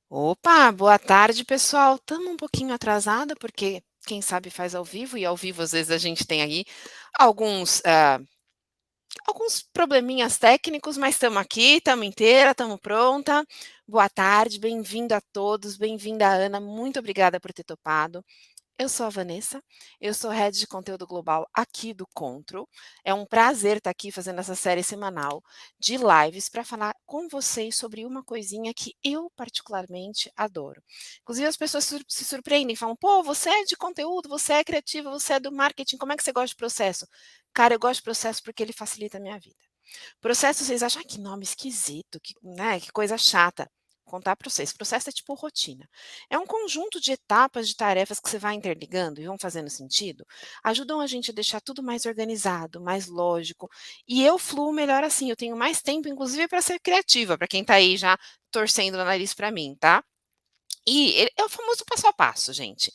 Opa, boa tarde, pessoal. Estamos um pouquinho atrasada, porque quem sabe faz ao vivo, e ao vivo às vezes a gente tem aí alguns, alguns probleminhas técnicos, mas estamos aqui, estamos inteira, estamos pronta. Boa tarde, bem-vindo a todos, bem-vinda Ana, muito obrigada por ter topado. Eu sou a Vanessa, eu sou Head de Conteúdo Global aqui do Control. É um prazer estar aqui fazendo essa série semanal de lives para falar com vocês sobre uma coisinha que eu particularmente adoro. Inclusive as pessoas se surpreendem, falam: "Pô, você é de conteúdo, você é criativa, você é do marketing, como é que você gosta de processo?" Cara, eu gosto de processo porque ele facilita a minha vida. Processo, vocês acham: "Ai, que nome esquisito, que, né, que coisa chata". Vou contar para vocês, processo é tipo rotina. É um conjunto de etapas, de tarefas que você vai interligando e vão fazendo sentido, ajudam a gente a deixar tudo mais organizado, mais lógico, e eu fluo melhor assim, eu tenho mais tempo inclusive para ser criativa, para quem está aí já torcendo o nariz para mim, tá. E ele é o famoso passo a passo, gente.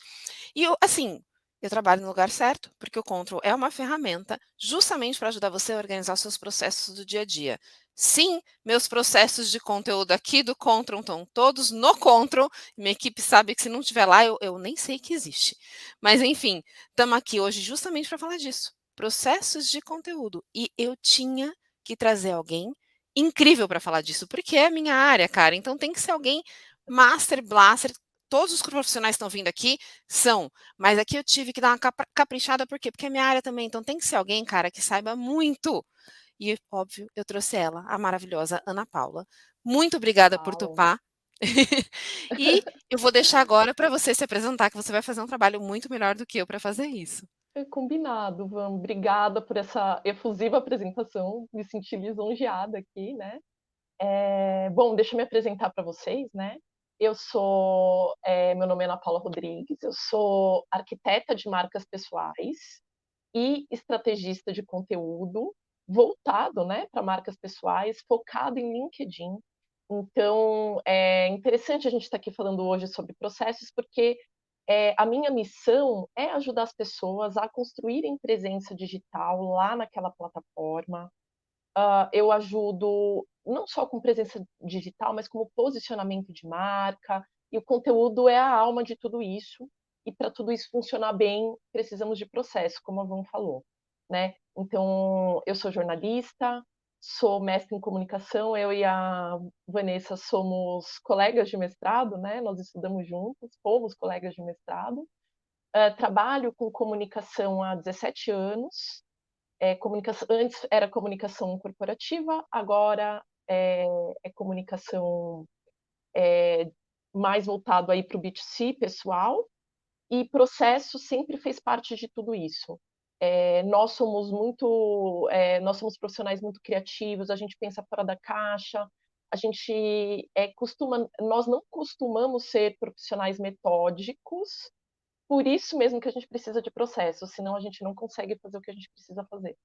E eu, assim, eu trabalho no lugar certo, porque o Control é uma ferramenta justamente para ajudar você a organizar os seus processos do dia a dia. Sim, meus processos de conteúdo aqui do Control estão todos no Control. Minha equipe sabe que se não estiver lá, eu nem sei que existe. Mas, enfim, estamos aqui hoje justamente para falar disso. Processos de conteúdo. E eu tinha que trazer alguém incrível para falar disso, porque é a minha área, cara. Então tem que ser alguém Master Blaster. Todos os profissionais que estão vindo aqui são, mas aqui eu tive que dar uma caprichada, por quê? Porque é minha área também, então tem que ser alguém, cara, que saiba muito. E, óbvio, eu trouxe ela, a maravilhosa Ana Paula. Muito obrigada por Uau! topar. E eu vou deixar agora para você se apresentar, que você vai fazer um trabalho muito melhor do que eu para fazer isso. É combinado, Van. Obrigada por essa efusiva apresentação, me senti lisonjeada aqui, né. Bom, deixa eu me apresentar para vocês, né. Meu nome é Ana Paula Rodrigues, eu sou arquiteta de marcas pessoais e estrategista de conteúdo voltado, né, para marcas pessoais, focado em LinkedIn. Então, é interessante a gente estar aqui falando hoje sobre processos, porque a minha missão é ajudar as pessoas a construírem presença digital lá naquela plataforma. Eu ajudo não só com presença digital, mas como posicionamento de marca, e o conteúdo é a alma de tudo isso, e para tudo isso funcionar bem, precisamos de processo, como a Van falou, né. Então, eu sou jornalista, sou mestre em comunicação, eu e a Vanessa somos colegas de mestrado, né, nós estudamos juntos, fomos colegas de mestrado. Trabalho com comunicação há 17 anos, comunicação antes era comunicação corporativa, agora é comunicação, mais voltado aí para o B2C pessoal, e processo sempre fez parte de tudo isso. Nós somos profissionais muito criativos, a gente pensa fora da caixa, a gente, nós não costumamos ser profissionais metódicos, por isso mesmo que a gente precisa de processo, senão a gente não consegue fazer o que a gente precisa fazer.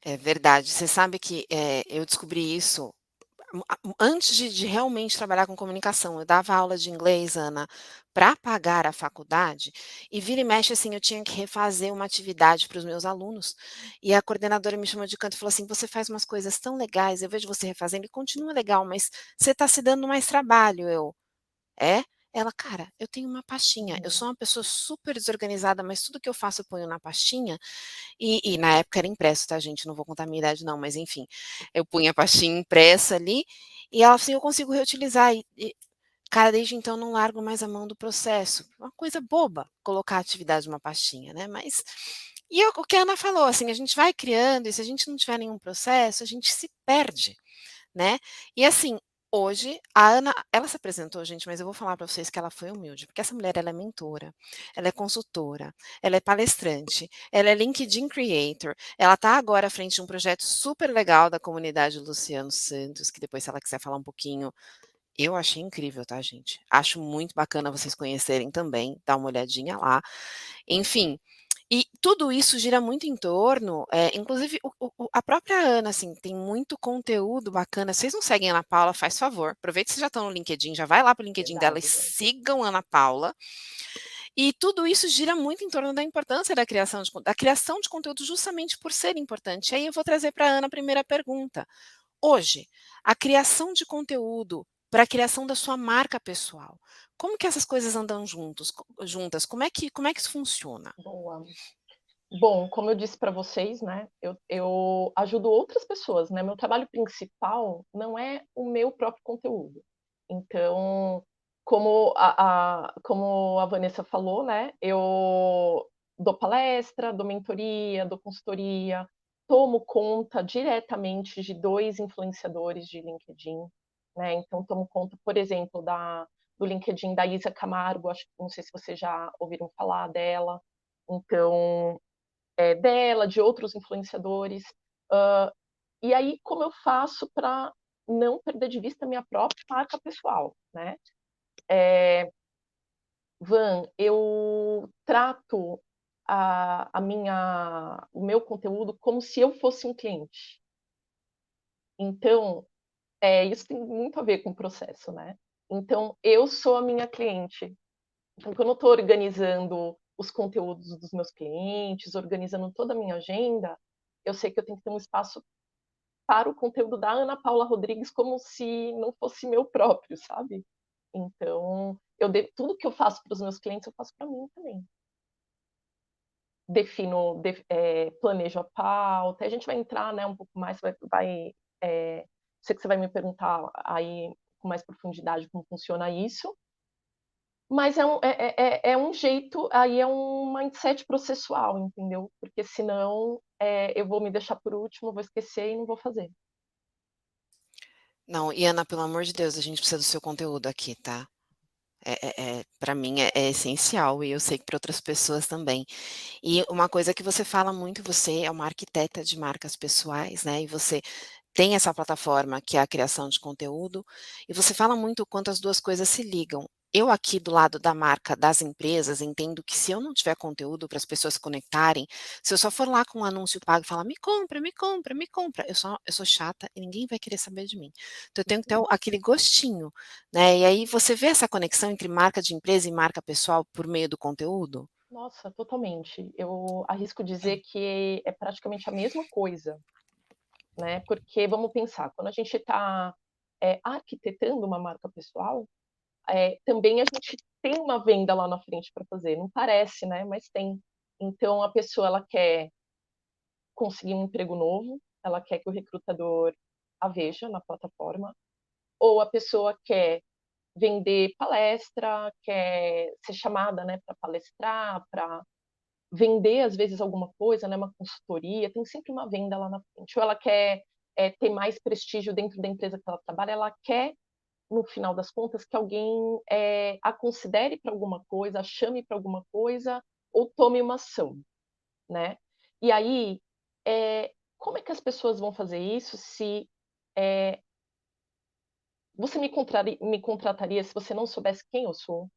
É verdade. Você sabe que, eu descobri isso antes de realmente trabalhar com comunicação. Eu dava aula de inglês, Ana, para pagar a faculdade, e vira e mexe, assim, eu tinha que refazer uma atividade para os meus alunos, e a coordenadora me chamou de canto e falou assim: "Você faz umas coisas tão legais, eu vejo você refazendo e continua legal, mas você está se dando mais trabalho". Eu: "É?". Ela: "Cara, eu tenho uma pastinha, eu Uhum. sou uma pessoa super desorganizada, mas tudo que eu faço eu ponho na pastinha", e na época era impresso, tá, gente, não vou contar a minha idade não, mas enfim, eu punha a pastinha impressa ali, e ela assim: "Eu consigo reutilizar", cara, desde então não largo mais a mão do processo. Uma coisa boba, colocar a atividade numa pastinha, né, mas o que a Ana falou, assim, a gente vai criando e se a gente não tiver nenhum processo, a gente se perde, né. E assim, hoje a Ana, ela se apresentou, gente, mas eu vou falar para vocês que ela foi humilde, porque essa mulher ela é mentora, ela é consultora, ela é palestrante, ela é LinkedIn Creator, ela está agora à frente de um projeto super legal da comunidade Luciano Santos, que depois se ela quiser falar um pouquinho, eu achei incrível, tá, gente. Acho muito bacana vocês conhecerem também, dá uma olhadinha lá. Enfim, e tudo isso gira muito em torno, inclusive a própria Ana, assim, tem muito conteúdo bacana. Vocês não seguem a Ana Paula, faz favor, aproveita que vocês já estão no LinkedIn, já vai lá para o LinkedIn dela e Verdade, Van. sigam a Ana Paula. E tudo isso gira muito em torno da importância da criação de conteúdo justamente por ser importante. Aí eu vou trazer para a Ana a primeira pergunta. Hoje, a criação de conteúdo para a criação da sua marca pessoal. Como que essas coisas andam juntas? Como é que isso funciona? Boa. Bom, como eu disse para vocês, né, eu ajudo outras pessoas, né, meu trabalho principal não é o meu próprio conteúdo. Então, como a Vanessa falou, né, eu dou palestra, dou mentoria, dou consultoria, tomo conta diretamente de 2 influenciadores de LinkedIn, né, então tomo conta, por exemplo, do LinkedIn da Isa Camargo, acho que não sei se vocês já ouviram falar dela. Então, dela, de outros influenciadores. Hã, e aí como eu faço para não perder de vista a minha própria marca pessoal, né. Van, eu trato o meu conteúdo como se eu fosse um cliente. Então, isso tem muito a ver com o processo, né. Então eu sou a minha cliente. Então quando eu estou organizando os conteúdos dos meus clientes, organizando toda a minha agenda, eu sei que eu tenho que ter um espaço para o conteúdo da Ana Paula Rodrigues como se não fosse meu próprio, sabe. Então, tudo que eu faço para os meus clientes, eu faço para mim também. Planejo a pauta, a gente vai entrar, né, um pouco mais, sei que você vai me perguntar aí com mais profundidade como funciona isso, mas é um jeito, aí é um mindset processual, entendeu. Porque senão, eu vou me deixar por último, vou esquecer e não vou fazer. Não, e Ana, pelo amor de Deus, a gente precisa do seu conteúdo aqui, tá? Pra mim é essencial e eu sei que para outras pessoas também. E uma coisa que você fala muito, você é uma arquiteta de marcas pessoais, né, e você tem essa plataforma que é a criação de conteúdo, e você fala muito o quanto as 2 coisas se ligam. Eu aqui do lado da marca das empresas entendo que se eu não tiver conteúdo para as pessoas se conectarem, se eu só for lá com um anúncio pago e falar: "Me compra, me compra, me compra", eu sou chata e ninguém vai querer saber de mim. Então eu tenho que ter aquele gostinho, né, e aí você vê essa conexão entre marca de empresa e marca pessoal por meio do conteúdo? Nossa, totalmente. Eu arrisco dizer que é praticamente a mesma coisa, né, porque vamos pensar, quando a gente está, arquitetando uma marca pessoal, também a gente tem uma venda lá na frente para fazer, não parece, né, mas tem. Então a pessoa ela quer conseguir um emprego novo, ela quer que o recrutador a veja na plataforma, ou a pessoa quer vender palestra, quer ser chamada, né, para palestrar, para vender, às vezes, alguma coisa, né, uma consultoria, tem sempre uma venda lá na frente. Ou ela quer, ter mais prestígio dentro da empresa que ela trabalha, ela quer, no final das contas, que alguém, a considere para alguma coisa, a chame para alguma coisa, ou tome uma ação, né. E aí, como é que as pessoas vão fazer isso se, eh, você me contrataria se você não soubesse quem eu sou?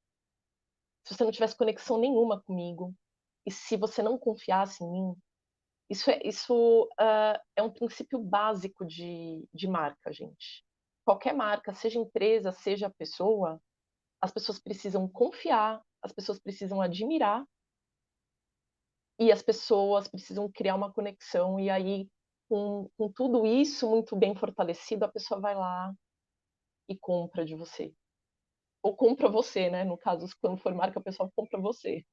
Se você não tivesse conexão nenhuma comigo? E se você não confiasse em mim? Isso é um princípio básico de marca, gente. Qualquer marca, seja empresa, seja pessoa, as pessoas precisam confiar, as pessoas precisam admirar e as pessoas precisam criar uma conexão. E aí, com tudo isso muito bem fortalecido, a pessoa vai lá e compra de você. Ou compra você, né, no caso, quando for marca pessoal, compra você.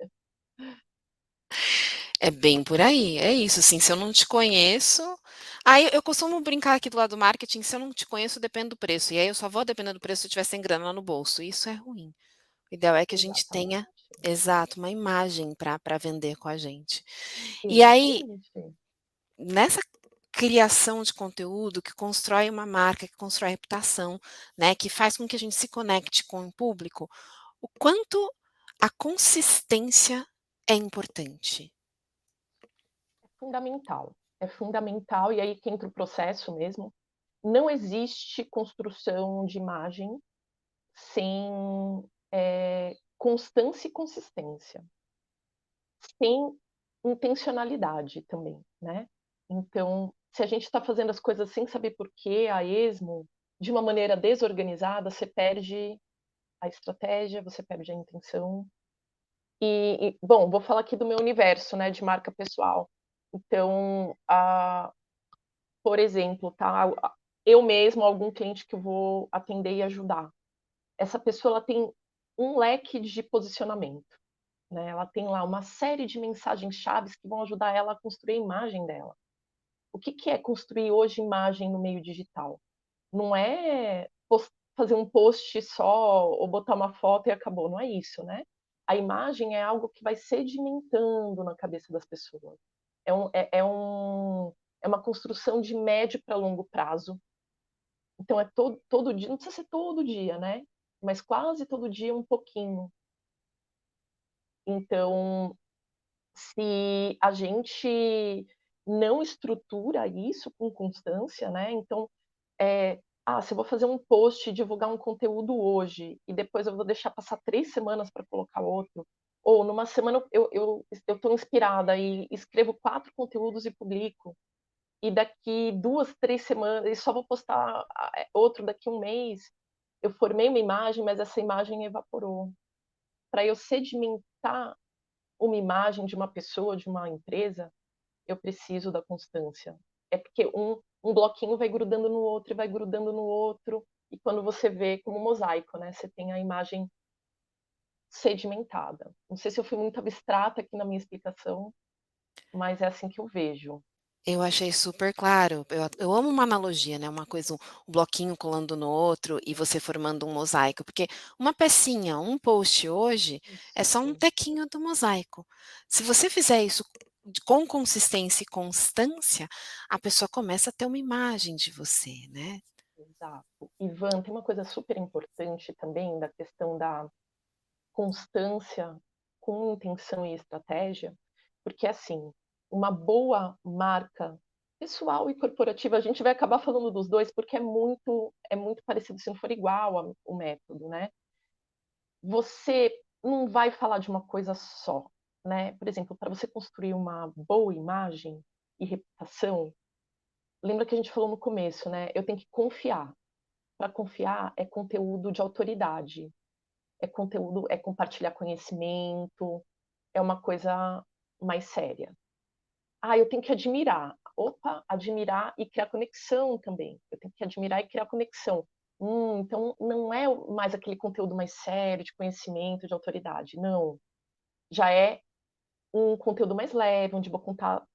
É bem por aí, é isso, assim, se eu não te conheço aí eu costumo brincar aqui do lado do marketing, se eu não te conheço depende do preço, e aí eu só vou depender do preço se eu tiver sem grana no bolso, e isso é ruim. O ideal é que a gente tenha Exatamente. exato, uma imagem para vender com a gente. E aí, Exatamente. nessa criação de conteúdo que constrói uma marca, que constrói reputação, né, que faz com que a gente se conecte com o público, o quanto a consistência é importante. Fundamental. É fundamental, e aí que entra o processo mesmo. Não existe construção de imagem sem, constância e consistência, sem intencionalidade também, né. Então, se a gente está fazendo as coisas sem saber porquê, a esmo, de uma maneira desorganizada, você perde a estratégia, você perde a intenção. Bom, vou falar aqui do meu universo, né, de marca pessoal. Então, por exemplo, tá, eu mesmo, algum cliente que eu vou atender e ajudar. Essa pessoa ela tem um leque de posicionamento, né, ela tem lá uma série de mensagens chaves que vão ajudar ela a construir a imagem dela. O que que é construir hoje imagem no meio digital? Não é fazer um post só ou botar uma foto e acabou, não é isso, né. A imagem é algo que vai sedimentando na cabeça das pessoas. É uma construção de médio para longo prazo. Então é todo dia, não precisa ser todo dia, né, mas quase todo dia um pouquinho. Então, se a gente não estrutura isso com constância, né, então, se eu vou fazer um post e divulgar um conteúdo hoje, e depois eu vou deixar passar 3 semanas para colocar outro, ou numa semana eu estou inspirada e escrevo 4 conteúdos e publico, e daqui 2, 3 semanas e só vou postar outro daqui 1 mês, eu formei uma imagem, mas essa imagem evaporou. Para eu sedimentar uma imagem de uma pessoa, de uma empresa, eu preciso da constância. É porque um bloquinho vai grudando no outro e vai grudando no outro, e quando você vê como um mosaico, né, você tem a imagem sedimentada. Não sei se eu fui muito abstrata aqui na minha explicação, mas é assim que eu vejo. Eu achei super claro. Eu amo uma analogia, né, uma coisa, um bloquinho colando no outro e você formando um mosaico, porque uma pecinha, um post hoje, é só um Isso, tequinho do mosaico. Se você fizer isso com consistência e constância, a pessoa começa a ter uma imagem de você, né. exato. Ivan, tem uma coisa super importante também da questão da constância com intenção e estratégia, porque assim, uma boa marca pessoal e corporativa, a gente vai acabar falando dos 2 porque é muito parecido, se não for igual a o método, né. Você não vai falar de uma coisa só, né. Por exemplo, para você construir uma boa imagem e reputação, lembra que a gente falou no começo, né, eu tenho que confiar. Para confiar é conteúdo de autoridade, é conteúdo, é compartilhar conhecimento, é uma coisa mais séria. Eu tenho que admirar. Opa, admirar e criar conexão também. Eu tenho que admirar e criar conexão. Então não é mais aquele conteúdo mais sério, de conhecimento, de autoridade, não. Já é um conteúdo mais leve, onde vou contar,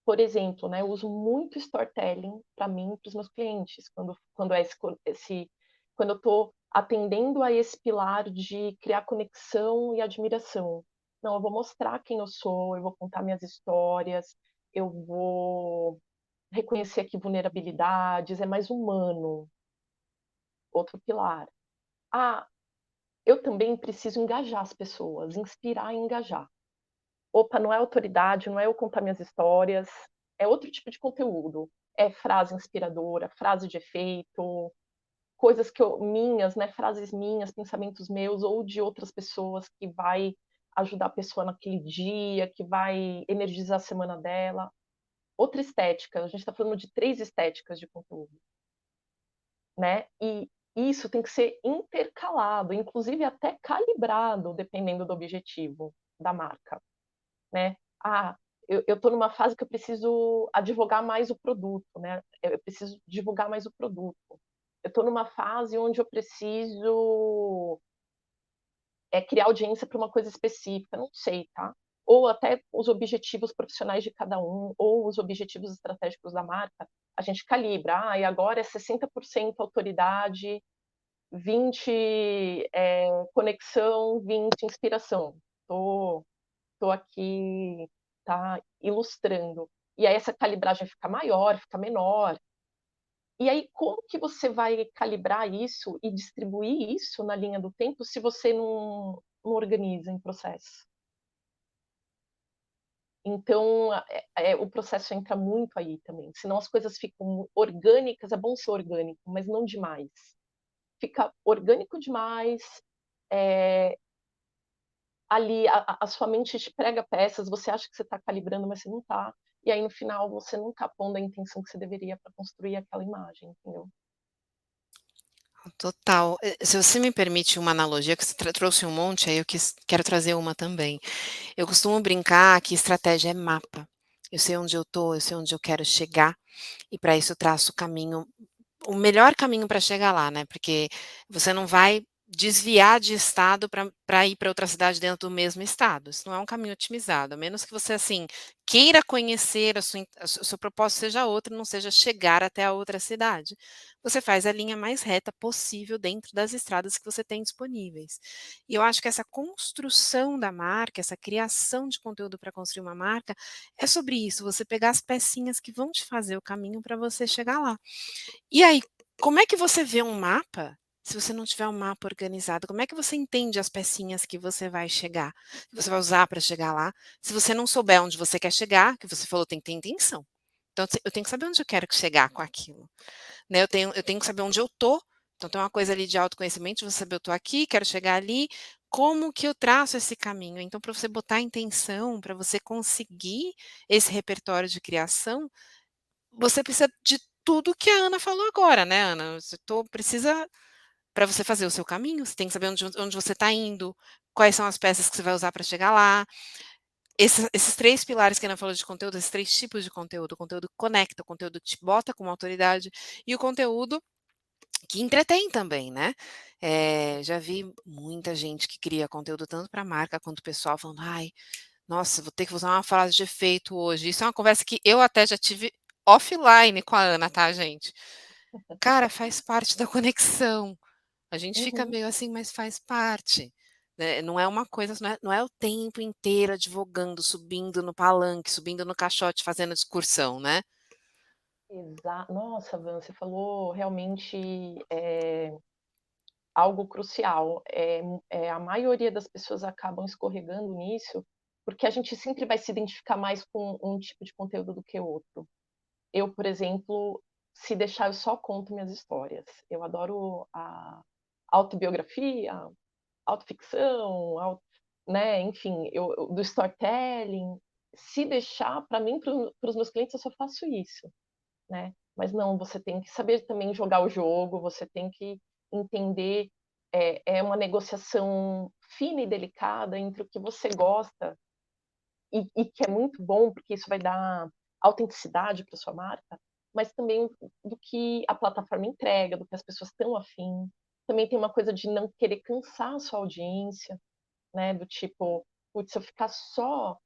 por exemplo, né, eu uso muito storytelling para mim e para os meus clientes, quando é quando eu estou atendendo a esse pilar de criar conexão e admiração. Não, eu vou mostrar quem eu sou, eu vou contar minhas histórias, eu vou reconhecer aqui vulnerabilidades, é mais humano, outro pilar. Ah, eu também preciso engajar as pessoas, inspirar e engajar. Opa, não é autoridade, não é eu contar minhas histórias, é outro tipo de conteúdo. É frase inspiradora, frase de efeito, coisas que eu minhas, né, frases minhas, pensamentos meus ou de outras pessoas que vai ajudar a pessoa naquele dia, que vai energizar a semana dela. Outra estética, a gente está falando de 3 estéticas de conteúdo, né, e isso tem que ser intercalado, inclusive até calibrado, dependendo do objetivo da marca. Né. Ah, eu estou numa fase que eu preciso advogar mais o produto, né, eu preciso divulgar mais o produto. Eu estou numa fase onde eu preciso, criar audiência para uma coisa específica, não sei, tá. Ou até os objetivos profissionais de cada um, ou os objetivos estratégicos da marca, a gente calibra. E agora é 60% autoridade, 20, conexão, 20 inspiração. Tô Estou aqui, tá, ilustrando. E aí essa calibragem fica maior, fica menor. E aí como que você vai calibrar isso e distribuir isso na linha do tempo se você não organiza em processo? Então, o processo entra muito aí também, senão as coisas ficam orgânicas, é bom ser orgânico, mas não demais. Fica orgânico demais, eh, ali a sua mente te prega peças, você acha que você está calibrando, mas você não está. E aí no final você não está pondo a intenção que você deveria para construir aquela imagem, entendeu? Total. Se você me permite uma analogia, que você trouxe um monte, aí quero trazer uma também. Eu costumo brincar que estratégia é mapa. Eu sei onde eu tô, eu sei onde eu quero chegar, e para isso eu traço o caminho, o melhor caminho para chegar lá, né, porque você não vai desviar de estado para ir para outra cidade dentro do mesmo estado, isso não é um caminho otimizado, a menos que você, assim, queira conhecer o seu propósito seja outro, não seja chegar até a outra cidade. Você faz a linha mais reta possível dentro das estradas que você tem disponíveis. E eu acho que essa construção da marca, essa criação de conteúdo para construir uma marca, é sobre isso, você pegar as pecinhas que vão te fazer o caminho para você chegar lá. E aí, como é que você vê um mapa, se você não tiver um mapa organizado? Como é que você entende as pecinhas que você vai chegar, que você vai usar para chegar lá, se você não souber onde você quer chegar, que você falou tem que ter intenção. Então, eu tenho que saber onde eu quero chegar com aquilo, né, eu tenho que saber onde eu tô, então tem uma coisa ali de autoconhecimento, de você saber eu tô aqui, quero chegar ali, como que eu traço esse caminho? Então para você botar intenção, para você conseguir esse repertório de criação, você precisa de tudo que a Ana falou agora, né, Ana, precisa para você fazer o seu caminho, você tem que saber onde você está indo, quais são as peças que você vai usar para chegar lá. Esses 3 pilares que a Ana falou de conteúdo, esses 3 tipos de conteúdo, o conteúdo que conecta, o conteúdo que te bota como autoridade e o conteúdo que entretém também, né. Já vi muita gente que cria conteúdo tanto para marca quanto pessoal falando: "Ai, nossa, vou ter que usar uma frase de efeito hoje". Isso é uma conversa que eu até já tive offline com a Ana, tá, gente. Cara, faz parte da conexão. A gente fica Uhum. meio assim, mas faz parte, né, não é uma coisa, não é o tempo inteiro advogando, subindo no palanque, subindo no caixote, fazendo discursão, né. Nossa, Van, você falou realmente, algo crucial. A maioria das pessoas acabam escorregando nisso, porque a gente sempre vai se identificar mais com um tipo de conteúdo do que outro. Eu, por exemplo, se deixar, eu só conto minhas histórias. Eu adoro a autobiografia, autoficção, né, enfim, eu do storytelling. Se deixar, para mim, para os meus clientes, eu só faço isso, né. Mas não, você tem que saber também jogar o jogo, você tem que entender, é uma negociação fina e delicada entre o que você gosta e que é muito bom, porque isso vai dar autenticidade para sua marca, mas também do que a plataforma entrega, do que as pessoas estão afim. Também tem uma coisa de não querer cansar a sua audiência, né, do tipo: "Putz, se eu ficar só,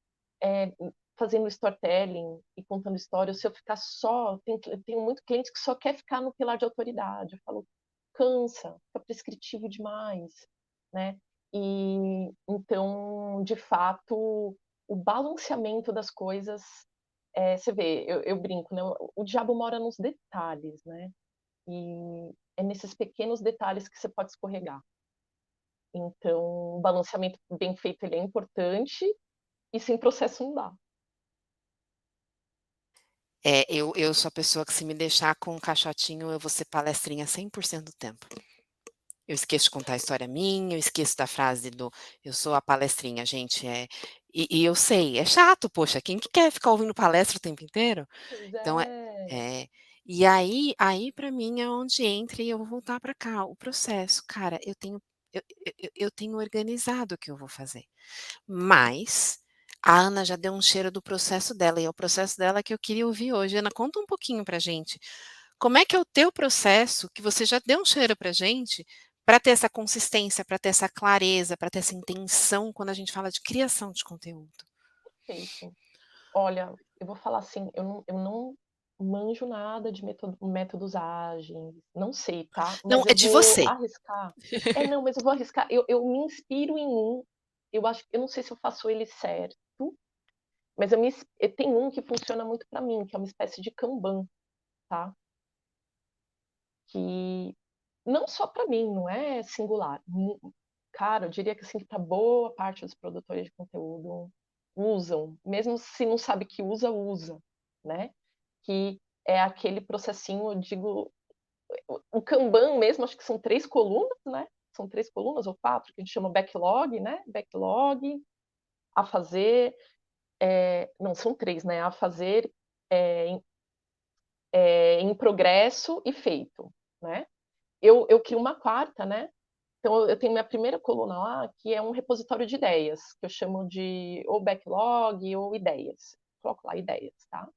eh, fazendo storytelling e contando histórias, se eu ficar só", tenho muito cliente que só quer ficar no pilar de autoridade. Eu falo: "Cansa, fica prescritivo demais", né. E, então, de fato, o balanceamento das coisas, você vê, eu brinco, né, o diabo mora nos detalhes, né, e é nesses pequenos detalhes que você pode escorregar. Então, o balanceamento bem feito, ele é importante, e sem processo não dá. É, eu sou a pessoa que se me deixar com um caixotinho, eu vou ser palestrinha 100% do tempo. Eu esqueço de contar a história minha, eu esqueço da frase do eu sou a palestrinha, gente, e eu sei, é chato, poxa, quem que quer ficar ouvindo palestra o tempo inteiro? Pois Então é. e aí para mim é onde entra e eu vou voltar para cá, o processo. Cara, eu tenho organizado o que eu vou fazer, mas a Ana já deu um cheiro do processo dela, e é o processo dela que eu queria ouvir hoje. Ana, conta um pouquinho pra gente, como é que é o teu processo, que você já deu um cheiro pra gente, para ter essa consistência, para ter essa clareza, para ter essa intenção quando a gente fala de criação de conteúdo? Perfeito. Olha, eu vou falar assim, eu não manjo nada de métodos ágeis, não sei, tá, Não, mas é eu de vou você. arriscar. Não, mas eu vou arriscar, eu me inspiro em um, eu acho, eu não sei se eu faço ele certo, mas tem um que funciona muito para mim, que é uma espécie de Kanban, tá, que não só para mim, não é singular. Cara, eu diria que, assim, que pra boa parte dos produtores de conteúdo usam, mesmo se não sabe que usa, né. Que é aquele processinho, eu digo, o Kanban mesmo, acho que são 3 colunas, né, são 3 colunas ou 4, que a gente chama backlog, né, backlog, a fazer, não, são 3, né, a fazer, em progresso e feito, né. Eu crio uma quarta, né. Então eu tenho minha primeira coluna lá, que é um repositório de ideias, que eu chamo de ou backlog ou ideias. Coloco lá ideias, tá.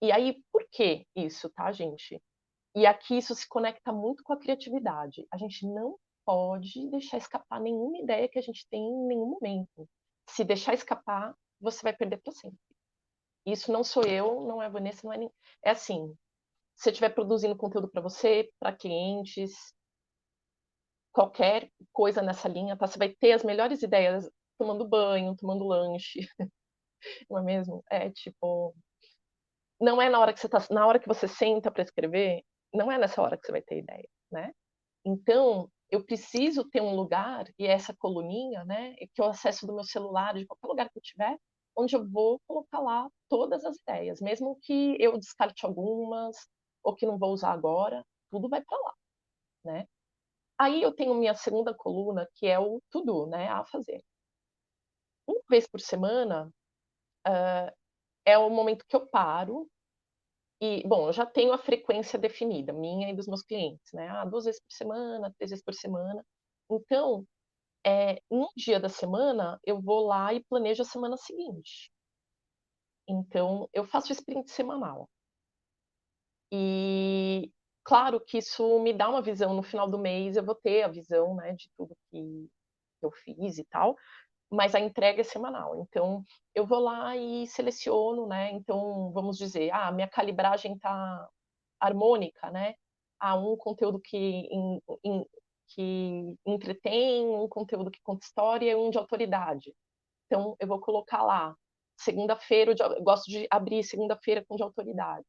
E aí, por que isso, tá, gente? E aqui isso se conecta muito com a criatividade. A gente não pode deixar escapar nenhuma ideia que a gente tem em nenhum momento. Se deixar escapar, você vai perder para sempre. Isso não sou eu, não é a Vanessa, não é nem é assim, se você estiver produzindo conteúdo para você, para clientes, qualquer coisa nessa linha, tá, você vai ter as melhores ideias tomando banho, tomando lanche, não é mesmo? É tipo, não é na hora que você senta para escrever, não é nessa hora que você vai ter ideia, né. Então, eu preciso ter um lugar, e essa coluninha, né, que eu acesso do meu celular, de qualquer lugar que eu tiver, onde eu vou colocar lá todas as ideias, mesmo que eu descarte algumas, ou que não vou usar agora, tudo vai para lá, né. Aí eu tenho minha segunda coluna, que é o to do, né, a fazer. Uma vez por semana, é o momento que eu paro e, bom, eu já tenho a frequência definida, minha e dos meus clientes, né, 2 vezes por semana, 3 vezes por semana. Então, um dia da semana, eu vou lá e planejo a semana seguinte. Então, eu faço sprint semanal. E claro que isso me dá uma visão no final do mês, eu vou ter a visão, né, de tudo que eu fiz e tal, mas a entrega é semanal. Então, eu vou lá e seleciono, né, então vamos dizer: minha calibragem está harmônica, né. Um conteúdo que entretém, um conteúdo que conta história e um de autoridade. Então eu vou colocar lá, segunda-feira eu gosto de abrir segunda-feira com de autoridade,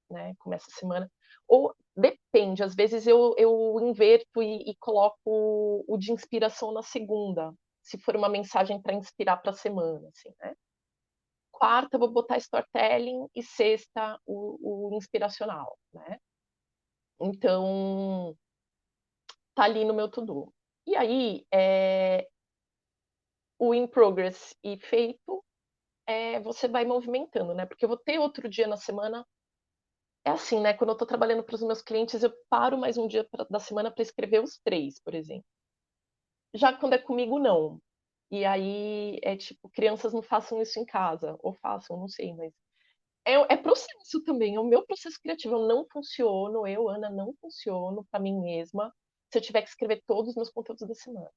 né, começa a semana ou depende, às vezes eu inverto e coloco o de inspiração na segunda, se for uma mensagem para inspirar para a semana, assim, né. Quarta eu vou botar storytelling e sexta o inspiracional, né. Então, tá ali no meu to do. E aí, o in progress e feito, você vai movimentando, né, porque eu vou ter outro dia na semana é assim, né, quando eu tô trabalhando para os meus clientes, eu paro mais um dia da semana para escrever os 3, por exemplo. Já quando é comigo, não. E aí, é tipo: "Crianças, não façam isso em casa", ou façam, não sei, mas é processo também, é o meu processo criativo. Eu não funciono, eu, Ana, não funciono para mim mesma, se eu tiver que escrever todos os meus conteúdos da semana.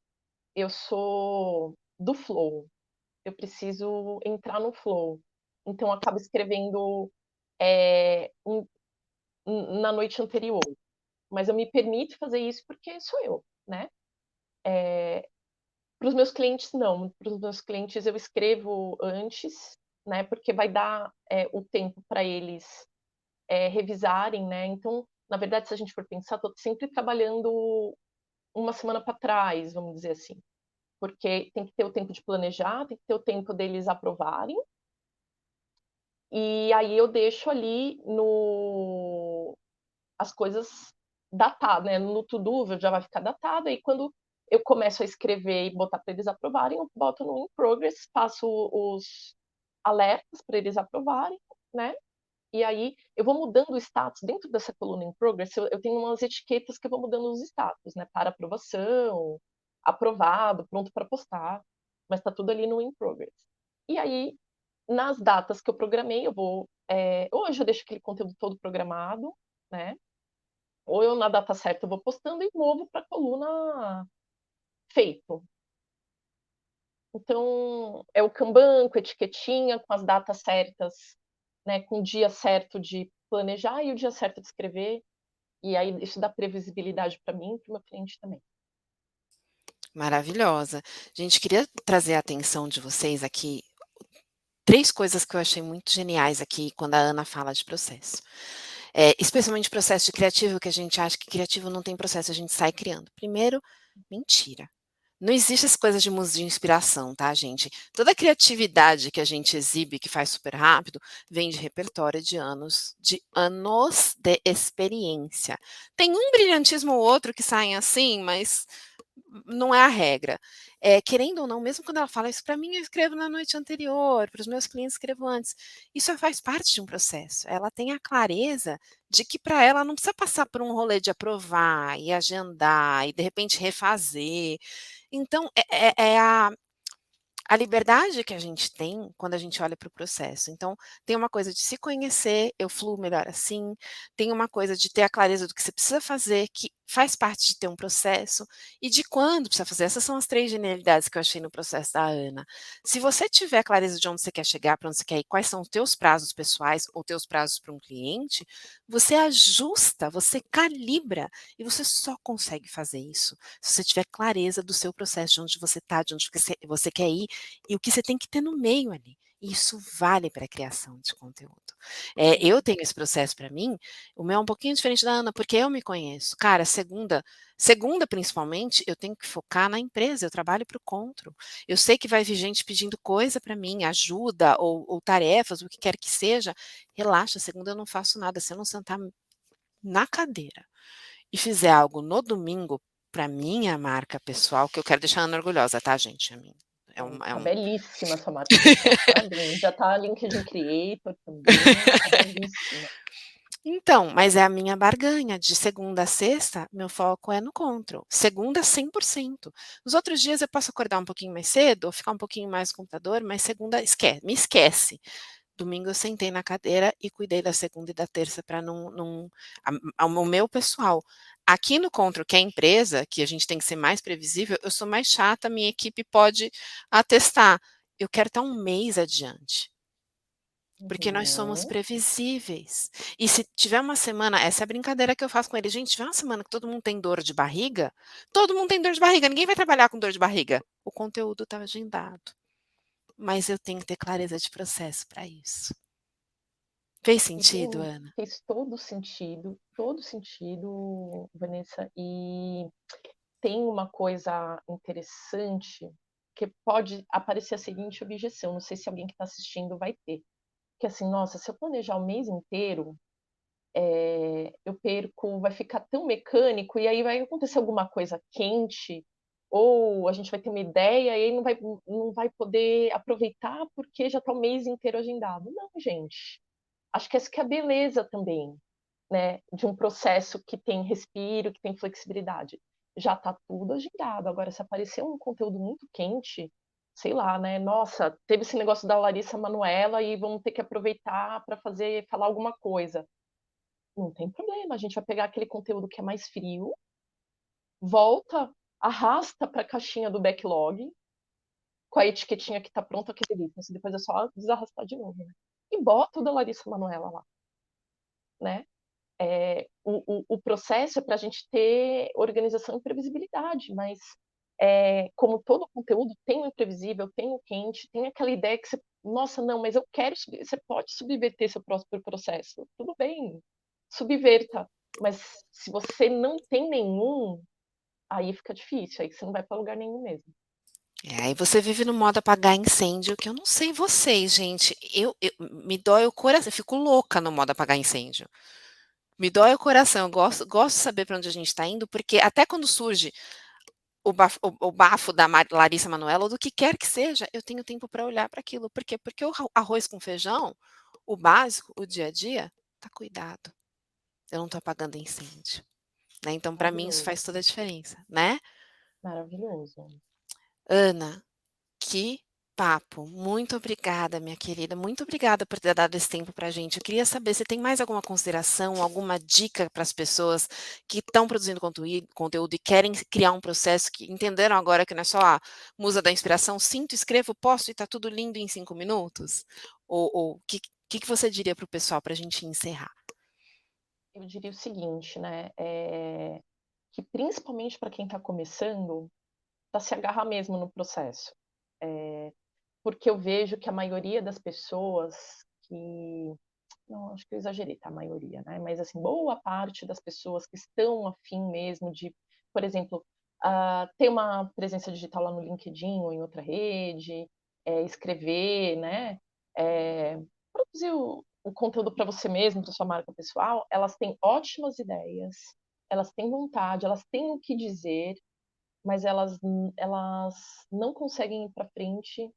Eu sou do flow, eu preciso entrar no flow. Então eu acabo escrevendo, eh, um na noite anterior, mas eu me permito fazer isso porque sou eu, né. Para os meus clientes não, para os meus clientes eu escrevo antes, né, porque vai dar, o tempo para eles, revisarem, né. Então, na verdade, se a gente for pensar, estou sempre trabalhando uma semana para trás, vamos dizer assim, porque tem que ter o tempo de planejar, tem que ter o tempo deles aprovarem, e aí eu deixo ali no as coisas datar, né, no to do já vai ficar datado, aí quando eu começo a escrever e botar para eles aprovarem, eu boto no in progress, passo os alertas para eles aprovarem, né, e aí eu vou mudando o status dentro dessa coluna in progress, eu tenho umas etiquetas que eu vou mudando os status, né, para aprovação, aprovado, pronto para postar, mas está tudo ali no in progress. E aí, nas datas que eu programei, eu vou, hoje eu deixo aquele conteúdo todo programado, né, ou eu na data certa eu vou postando e movo para a coluna feito. Então, é o Kanban com etiquetinha, com as datas certas, né, com o dia certo de planejar e o dia certo de escrever, e aí isso dá previsibilidade para mim e para o meu cliente também. Maravilhosa. Gente, queria trazer a atenção de vocês aqui 3 coisas que eu achei muito geniais aqui quando a Ana fala de processo. Especialmente processo de criativo, que a gente acha que criativo não tem processo, a gente sai criando. Primeiro, mentira. Não existe essa coisa de musa de inspiração, tá, gente? Toda a criatividade que a gente exibe, que faz super rápido, vem de repertório de anos de experiência. Tem um brilhantismo ou outro que saem assim, mas não é a regra. Querendo ou não, mesmo quando ela fala isso para mim, eu escrevo na noite anterior, para os meus clientes escrevo antes. Isso faz parte de um processo. Ela tem a clareza de que para ela não precisa passar por um rolê de aprovar e agendar e de repente refazer. Então, a liberdade que a gente tem quando a gente olha para o processo. Então, tem uma coisa de se conhecer, eu fluo melhor assim, tem uma coisa de ter a clareza do que você precisa fazer, que faz parte de ter um processo, e de quando precisa fazer. Essas são as 3 genialidades que eu achei no processo da Ana. Se você tiver clareza de onde você quer chegar, para onde você quer ir, quais são os teus prazos pessoais ou teus prazos para um cliente, você ajusta, você calibra, e você só consegue fazer isso se você tiver clareza do seu processo, de onde você está, de onde você quer ir, e o que você tem que ter no meio ali. Isso vale para a criação de conteúdo. Eu Uhum. tenho esse processo para mim, o meu é um pouquinho diferente da Ana, porque eu me conheço. Cara, segunda principalmente, eu tenho que focar na empresa, eu trabalho para o Contro. Eu sei que vai vir gente pedindo coisa para mim, ajuda ou tarefas, o que quer que seja. Relaxa, segunda eu não faço nada, se eu não sentar na cadeira e fizer algo no domingo para minha marca pessoal, que eu quero deixar a Ana orgulhosa, tá, gente? A minha é um é Tá um belíssima a sua marca pessoal, parabéns. Já tá LinkedIn Creator também, tá belíssima. Então, mas é a minha barganha, de segunda a sexta, meu foco é no control. Segunda, 100%. Os outros dias eu posso acordar um pouquinho mais cedo ou ficar um pouquinho mais no computador, mas segunda me esquece. Domingo eu sentei na cadeira e cuidei da segunda e da terça para não o meu pessoal. Aqui no Contro, que é a empresa, que a gente tem que ser mais previsível, eu sou mais chata, minha equipe pode atestar. Eu quero estar um mês adiante. Porque nós somos Uhum. previsíveis. E se tiver uma semana, essa é a brincadeira que eu faço com ele, gente, tiver uma semana que todo mundo tem dor de barriga, todo mundo tem dor de barriga, ninguém vai trabalhar com dor de barriga. O conteúdo está agendado, mas eu tenho que ter clareza de processo para isso. Fez sentido, Bem, Ana? fez todo sentido, Vanessa. E tem uma coisa interessante que pode aparecer a seguinte objeção, não sei se alguém que está assistindo vai ter, que assim, nossa, se eu planejar o mês inteiro, eu perco, vai ficar tão mecânico e aí vai acontecer alguma coisa quente, ou a gente vai ter uma ideia e aí não vai poder aproveitar porque já está o mês inteiro agendado. Não, gente. Acho que essa que é a beleza também, né, de um processo que tem respiro, que tem flexibilidade. Já está tudo agendado. Agora, se aparecer um conteúdo muito quente, sei lá, né? Nossa, teve esse negócio da Larissa Manoela e vamos ter que aproveitar para falar alguma coisa. Não tem problema, a gente vai pegar aquele conteúdo que é mais frio, volta, arrasta para a caixinha do backlog, com a etiquetinha que está pronta, que delícia. Depois é só desarrastar de novo, né? E bota o da Larissa Manoela lá, né? O processo é para a gente ter organização e previsibilidade, mas como todo conteúdo tem o imprevisível, tem o quente, tem aquela ideia que você, nossa, não, mas eu quero, você pode subverter seu próprio processo, tudo bem, subverta, mas se você não tem nenhum, aí fica difícil, aí você não vai para lugar nenhum mesmo. Aí você vive no modo apagar incêndio, que eu não sei vocês, gente. Me dói o coração, eu fico louca no modo apagar incêndio. Me dói o coração. Eu gosto de saber para onde a gente está indo, porque até quando surge o bafo da Larissa Manoela, ou do que quer que seja, eu tenho tempo para olhar para aquilo. Por quê? Porque o arroz com feijão, o básico, o dia a dia, tá cuidado. Eu não estou apagando incêndio. Né? Então, para mim, isso Maravilhoso, faz toda a diferença, né? maravilhoso. Ana, que papo. Muito obrigada, minha querida. Muito obrigada por ter dado esse tempo para a gente. Eu queria saber se tem mais alguma consideração, alguma dica para as pessoas que estão produzindo conteúdo e querem criar um processo, que entenderam agora que não é só a musa da inspiração, sinto, escrevo, posto e está tudo lindo em 5 minutos? Ou que você diria para o pessoal para a gente encerrar? Eu diria o seguinte, né, que principalmente para quem está começando, para se agarrar mesmo no processo. Porque eu vejo que a maioria das pessoas que não, acho que eu exagerei, tá, a maioria, né, mas, assim, boa parte das pessoas que estão afim mesmo de, por exemplo, ter uma presença digital lá no LinkedIn ou em outra rede, escrever, né, produzir o conteúdo para você mesmo, para sua marca pessoal, elas têm ótimas ideias, elas têm vontade, elas têm o que dizer, mas elas não conseguem ir para frente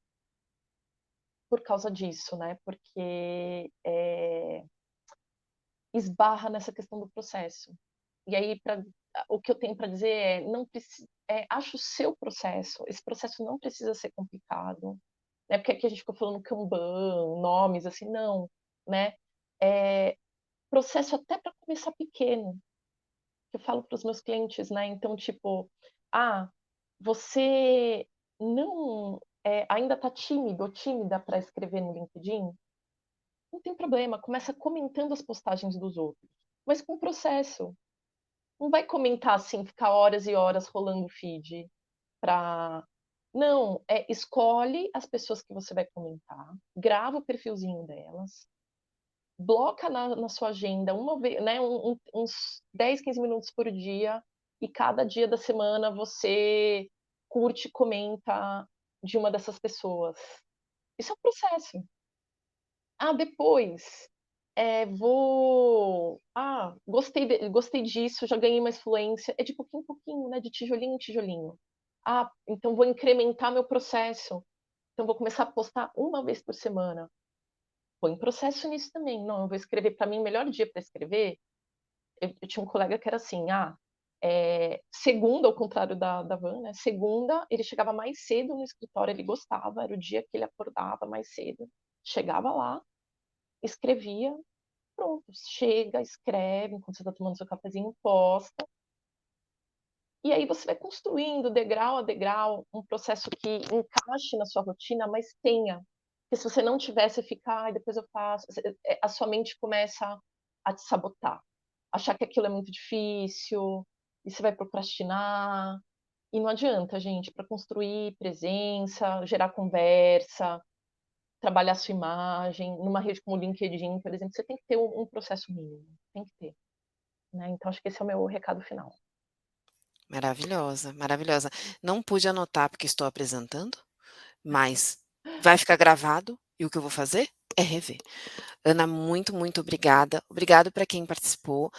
por causa disso, né, porque, esbarra nessa questão do processo. E aí o que eu tenho para dizer é, não acha o seu processo, esse processo não precisa ser complicado, né, porque aqui a gente ficou falando Kanban, nomes assim, não, né, processo até para começar pequeno, que eu falo para os meus clientes, né, então tipo, ah, você não, ainda está tímido ou tímida para escrever no LinkedIn? Não tem problema, começa comentando as postagens dos outros, mas com processo. Não vai comentar assim, ficar horas e horas rolando o feed pra não, escolhe as pessoas que você vai comentar, grava o perfilzinho delas, bloca na sua agenda uma vez, né, uns 10, 15 minutos por dia, e cada dia da semana você curte e comenta de uma dessas pessoas. Isso é um processo. Ah, depois, gostei disso, já ganhei mais fluência. É de pouquinho em pouquinho, né, de tijolinho em tijolinho. Ah, então vou incrementar meu processo, então vou começar a postar uma vez por semana. Põe processo nisso também. Não, eu vou escrever para mim, o melhor dia para escrever, eu tinha um colega que era assim: segunda, ao contrário da Van, né, segunda ele chegava mais cedo no escritório, ele gostava, era o dia que ele acordava mais cedo, chegava lá, escrevia. Pronto, chega, escreve enquanto você está tomando seu cafezinho, posta, e aí você vai construindo degrau a degrau um processo que encaixe na sua rotina, mas tenha. Porque se você não tiver, você fica: "Ai, depois eu faço", a sua mente começa a te sabotar, achar que aquilo é muito difícil, e você vai procrastinar, e não adianta gente, para construir presença, gerar conversa, trabalhar sua imagem, numa rede como o LinkedIn, por exemplo, você tem que ter um processo mínimo, tem que ter, né, então acho que esse é o meu recado final. Maravilhosa, maravilhosa. Não pude anotar porque estou apresentando, mas vai ficar gravado e o que eu vou fazer é rever. Ana, muito, muito obrigada. Obrigado para quem participou.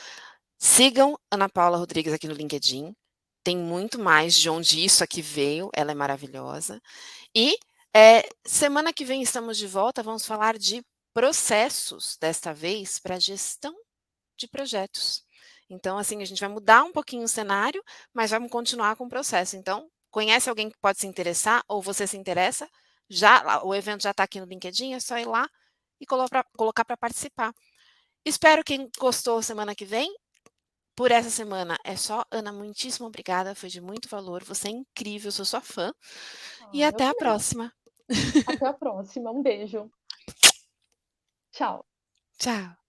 Sigam Ana Paula Rodrigues aqui no LinkedIn. Tem muito mais de onde isso aqui veio, ela é maravilhosa. E semana que vem estamos de volta, vamos falar de processos, desta vez para gestão de projetos. Então, assim, a gente vai mudar um pouquinho o cenário, mas vamos continuar com o processo. Então, conhece alguém que pode se interessar ou você se interessa? Já o evento já está aqui no LinkedIn, é só ir lá e colocar para participar. Espero quem gostou semana que vem. Por essa semana é só. Ana, muitíssimo obrigada, foi de muito valor. Você é incrível, sou sua fã. E Ah, eu até a também. próxima. Até a próxima, um beijo. Tchau. Tchau.